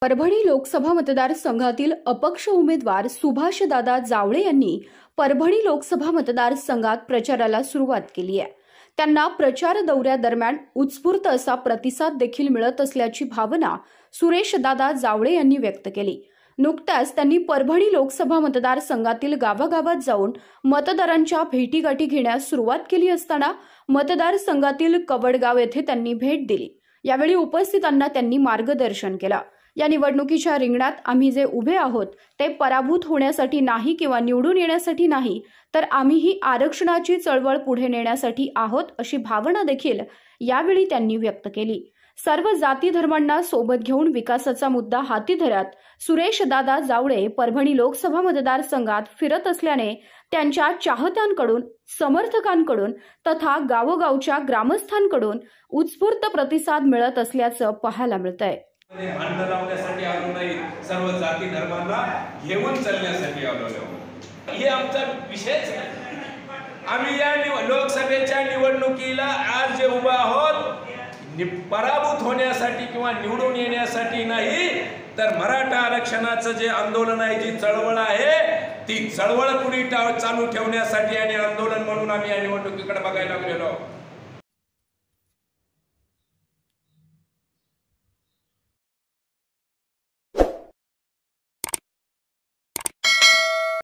परभणी लोकसभा मतदारसंघातील अपक्ष उमेदवार सुभाषदादा जावळे यांनी परभणी लोकसभा मतदारसंघात प्रचाराला सुरुवात केली आहे। त्यांना प्रचार दौऱ्यादरम्यान उत्स्फूर्त असा प्रतिसाद देखील मिळत असल्याची भावना सुरेशदादा जावळे यांनी व्यक्त केली। नुकत्याच त्यांनी परभणी लोकसभा मतदारसंघातील गावागावात जाऊन मतदारांच्या भेटीगाठी घेण्यास सुरुवात केली असताना मतदारसंघातील कवडगाव येथे त्यांनी भेट दिली। यावेळी उपस्थितांना त्यांनी मार्गदर्शन केलं। या निवडणुकीच्या रिंगणात आम्ही जे उभे आहोत ते पराभूत होण्यासाठी नाही किंवा निवडून येण्यासाठी नाही, तर आम्ही ही आरक्षणाची चळवळ पुढे नेण्यासाठी आहोत अशी भावना देखील यावेळी त्यांनी व्यक्त केली। सर्व जाती धर्मांना सोबत घेऊन विकासाचा मुद्दा हाती धरत सुरेशदादा जावळे परभणी लोकसभा मतदारसंघात फिरत असल्याने त्यांच्या चाहत्यांकडून, समर्थकांकडून तथा गावोगावच्या ग्रामस्थांकडून उत्स्फूर्त प्रतिसाद मिळत असल्याचं पाहायला मिळतंय। भांडण लावण्यासाठी आलो नाही, सर्व जाती धर्मांना घेऊन चालण्यासाठी आलो हे आमचा विषयच नाही। आम्ही या लोकसभेच्या निवडणुकीला आज जे उभा आहोत पराभूत होण्यासाठी किंवा निवडून येण्यासाठी नाही, तर मराठा आरक्षणाचं जे आंदोलन आहे, जी चळवळ आहे, ती चळवळ पुढे चालू ठेवण्यासाठी आणि आंदोलन म्हणून आम्ही या निवडणुकीकडे बघायला गेलो।